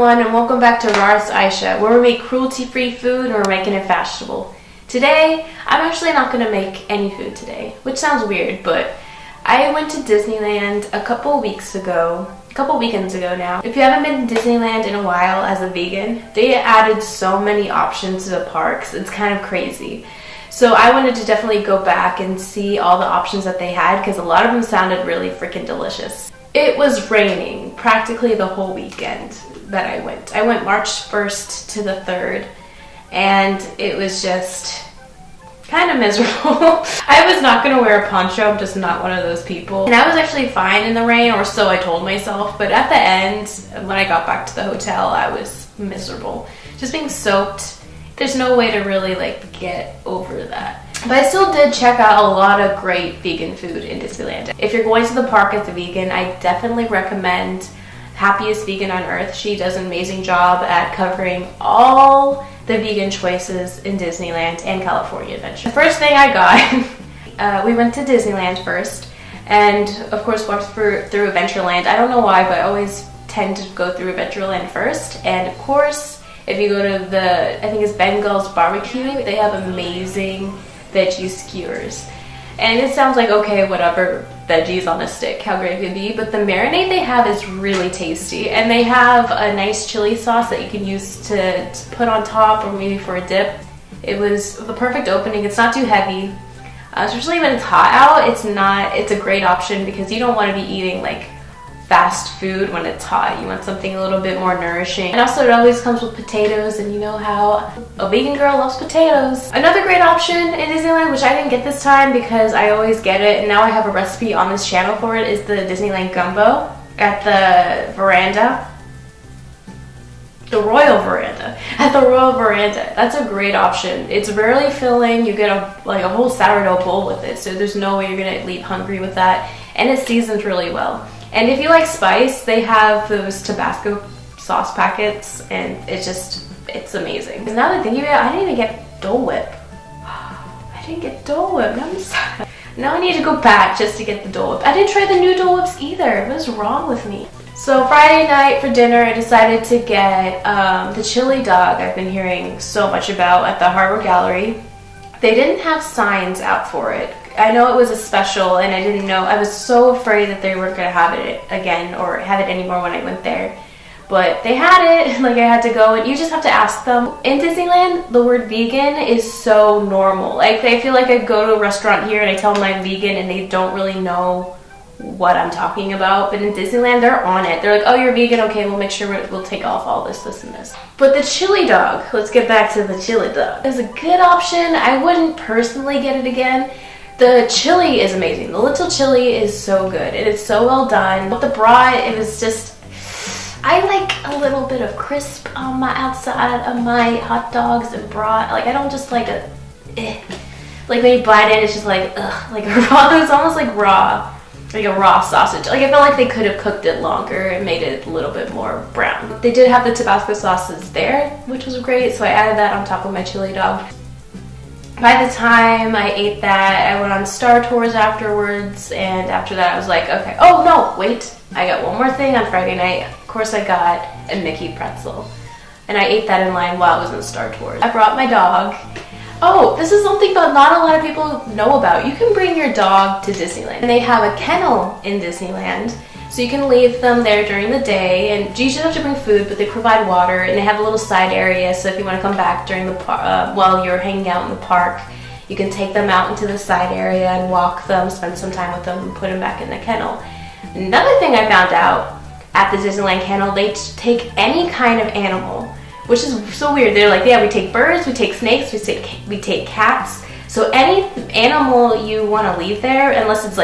everyone, and welcome back to Rar's Aisha, where we make cruelty-free food and we're making it fashionable. Today, I'm actually not going to make any food today, which sounds weird, but I went to Disneyland a couple weekends ago now. If you haven't been to Disneyland in a while as a vegan, they added so many options to the parks. It's kind of crazy. So I wanted to definitely go back and see all the options that they had because a lot of them sounded really freaking delicious. It was raining practically the whole weekend that I went. I went March 1st to the 3rd, and it was just kind of miserable. I was not going to wear a poncho. I'm just not one of those people. And I was actually fine in the rain, or so I told myself, but at the end, when I got back to the hotel, I was miserable. Just being soaked. There's no way to really get over that. But I still did check out a lot of great vegan food in Disneyland. If you're going to the park as a vegan, I definitely recommend Happiest Vegan on Earth. She does an amazing job at covering all the vegan choices in Disneyland and California Adventure. The first thing I got, we went to Disneyland first, and of course walked through Adventureland. I don't know why, but I always tend to go through Adventureland first. And of course, if you go to I think it's Bengal's Barbecue, they have amazing veggie skewers. And it sounds like, okay, whatever, veggies on a stick, how great could it be? But the marinade they have is really tasty. And they have a nice chili sauce that you can use to put on top or maybe for a dip. It was the perfect opening. It's not too heavy. Especially when it's hot out, it's a great option because you don't want to be eating fast food when it's hot. You want something a little bit more nourishing. And also it always comes with potatoes, and you know how a vegan girl loves potatoes. Another great option in Disneyland, which I didn't get this time because I always get it, and now I have a recipe on this channel for it, is the Disneyland gumbo at the veranda. The Royal Veranda. At the Royal Veranda. That's a great option. It's rarely filling. You get a whole sourdough bowl with it, so there's no way you're gonna leave hungry with that. And it's seasoned really well. And if you like spice, they have those Tabasco sauce packets, and it's amazing. Now that I think of it, I didn't even get Dole Whip. I didn't get Dole Whip. Now I'm sad. Now I need to go back just to get the Dole Whip. I didn't try the new Dole Whips either. What is wrong with me? So Friday night for dinner, I decided to get the chili dog I've been hearing so much about at the Harbor Gallery. They didn't have signs out for it. I know it was a special, and I didn't know. I was so afraid that they weren't going to have it again or have it anymore when I went there. But they had it. I had to go, and you just have to ask them. In Disneyland, the word vegan is so normal. I feel like I go to a restaurant here and I tell them I'm vegan and they don't really know what I'm talking about. But in Disneyland, they're on it. They're like, oh, you're vegan? Okay, we'll make sure we'll take off all this, and this. But the chili dog, let's get back to the chili dog. It's a good option. I wouldn't personally get it again. The chili is amazing. The little chili is so good. It is so well done. With the brat, it was just, I like a little bit of crisp on my outside of my hot dogs and brat. I don't just like when you bite it, it's just ugh, a raw, it was almost like raw. Like a raw sausage. I felt like they could have cooked it longer and made it a little bit more brown. They did have the Tabasco sauces there, which was great, so I added that on top of my chili dog. By the time I ate that, I went on Star Tours afterwards, and after that I was like, okay, oh no, wait, I got one more thing on Friday night. Of course I got a Mickey pretzel, and I ate that in line while I was in Star Tours. I brought my dog. Oh, this is something that not a lot of people know about. You can bring your dog to Disneyland. And they have a kennel in Disneyland, so you can leave them there during the day, and you usually have to bring food, but they provide water, and they have a little side area, so if you want to come back during the while you're hanging out in the park, you can take them out into the side area and walk them, spend some time with them, and put them back in the kennel. Another thing I found out at the Disneyland kennel, they take any kind of animal, which is so weird. They're like, yeah, we take birds, we take snakes, we take cats. So any animal you want to leave there, unless it's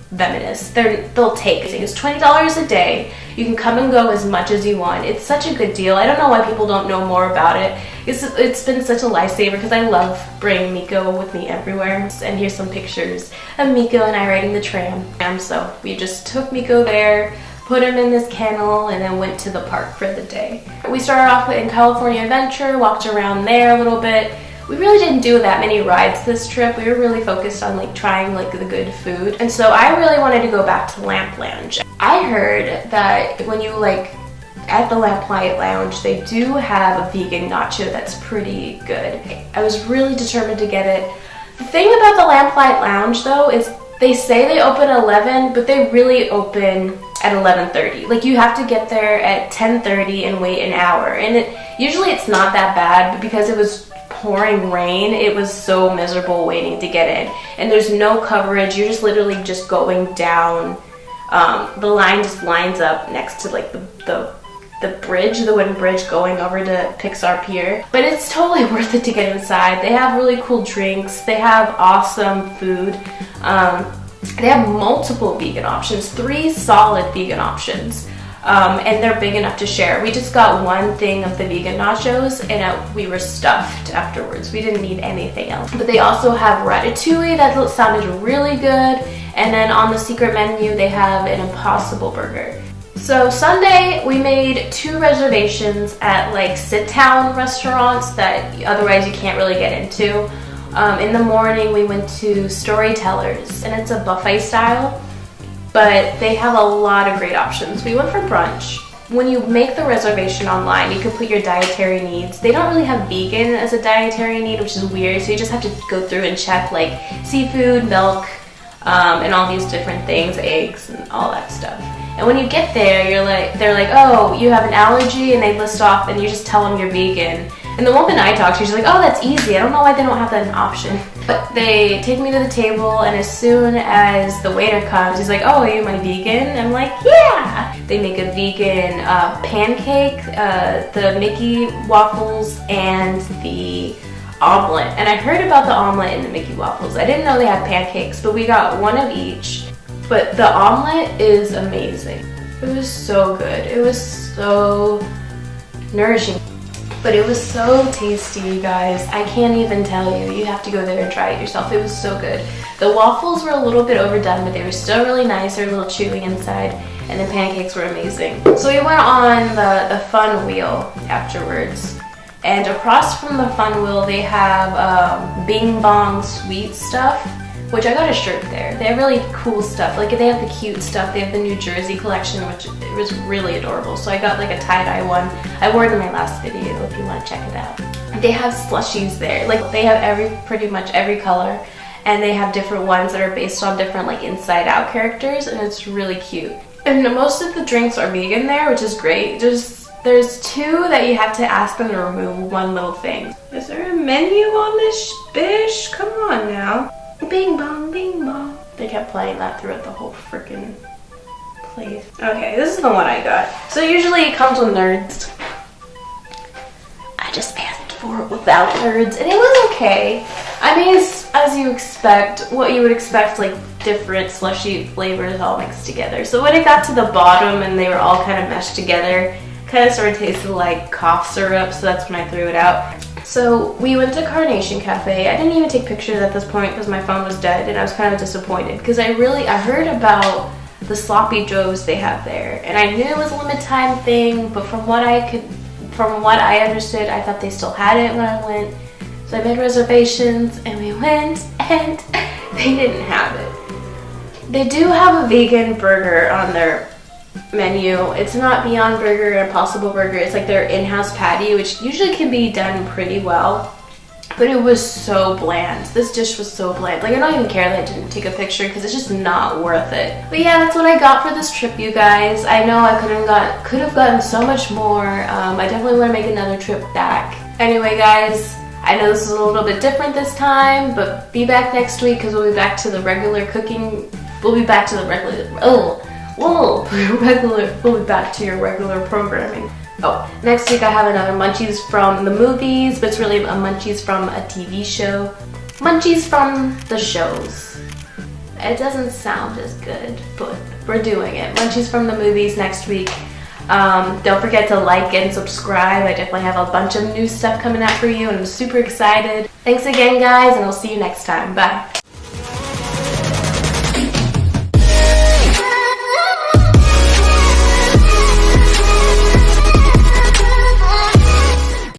venomous, they'll take it. It's $20 a day. You can come and go as much as you want. It's such a good deal. I don't know why people don't know more about it. It's been such a lifesaver because I love bringing Miko with me everywhere. And here's some pictures of Miko and I riding the tram. So we just took Miko there, put him in this kennel, and then went to the park for the day. We started off in California Adventure, walked around there a little bit. We really didn't do that many rides this trip. We were really focused on trying the good food. And so I really wanted to go back to Lamp Lounge. I heard that when you at the Lamplight Lounge, they do have a vegan nacho that's pretty good. I was really determined to get it. The thing about the Lamplight Lounge though is they say they open at 11, but they really open at 11:30. Like you have to get there at 10:30 and wait an hour. And usually it's not that bad, but because it was pouring rain, it was so miserable waiting to get in. And there's no coverage. You're just literally just going down. The line just lines up next to like the bridge, the wooden bridge going over to Pixar Pier. But it's totally worth it to get inside. They have really cool drinks. They have awesome food. They have multiple vegan options, 3 solid vegan options. And they're big enough to share. We just got one thing of the vegan nachos and we were stuffed afterwards. We didn't need anything else. But they also have ratatouille that sounded really good. And then on the secret menu, they have an Impossible Burger. So Sunday, we made 2 reservations at like sit-down restaurants that otherwise you can't really get into. In the morning, we went to Storytellers, and it's a buffet style, but they have a lot of great options. We went for brunch. When you make the reservation online, you can put your dietary needs. They don't really have vegan as a dietary need, which is weird, so you just have to go through and check like seafood, milk, and all these different things, eggs, and all that stuff. And when you get there, they're like, oh, you have an allergy, and they list off, and you just tell them you're vegan. And the woman I talked to, she's like, oh, that's easy. I don't know why they don't have that as an option. But they take me to the table, and as soon as the waiter comes, he's like, oh, are you my vegan? I'm like, yeah! They make a vegan pancake, the Mickey waffles, and the omelet. And I heard about the omelet and the Mickey waffles. I didn't know they had pancakes, but we got one of each. But the omelet is amazing. It was so good. It was so nourishing. But it was so tasty, you guys. I can't even tell you. You have to go there and try it yourself. It was so good. The waffles were a little bit overdone, but they were still really nice. They were a little chewy inside, and the pancakes were amazing. So we went on the fun wheel afterwards. And across from the fun wheel, they have Bing Bong sweet stuff, which I got a shirt there. They have really cool stuff. Like they have the cute stuff. They have the New Jersey collection, which it was really adorable. So I got like a tie-dye one. I wore it in my last video if you want to check it out. They have slushies there. Like they have pretty much every color, and they have different ones that are based on different like Inside Out characters, and it's really cute. And most of the drinks are vegan there, which is great. There's 2 that you have to ask them to remove one little thing. Is there a menu on this bish? Come on now. Bing bong, bing bong. They kept playing that throughout the whole freaking place. Okay, this is the one I got. So usually it comes with nerds. I just asked for it without nerds, and it was okay. I mean, it's as you expect, what you would expect, like different slushy flavors all mixed together. So when it got to the bottom and they were all kind of meshed together, kind of sort of tasted like cough syrup, so that's when I threw it out. So we went to Carnation Cafe. I didn't even take pictures at this point because my phone was dead, and I was kind of disappointed because I heard about the sloppy joes they have there, and I knew it was a limited time thing, but from what I understood, I thought they still had it when I went. So I made reservations and we went, and they didn't have it. They do have a vegan burger on their menu. It's not Beyond Burger or Impossible Burger. It's like their in-house patty, which usually can be done pretty well, but it was so bland. This dish was so bland. Like I don't even care that I didn't take a picture because it's just not worth it. But yeah, that's what I got for this trip, you guys. I know I could have gotten so much more. I definitely want to make another trip back. Anyway, guys, I know this is a little bit different this time, but be back next week because we'll be back to the regular cooking. We'll be back to the regular. We'll be back to your regular programming. Oh, next week I have another Munchies from the movies, but it's really a Munchies from a TV show. Munchies from the shows. It doesn't sound as good, but we're doing it. Munchies from the movies next week. Don't forget to like and subscribe. I definitely have a bunch of new stuff coming out for you, and I'm super excited. Thanks again, guys, and I'll see you next time. Bye.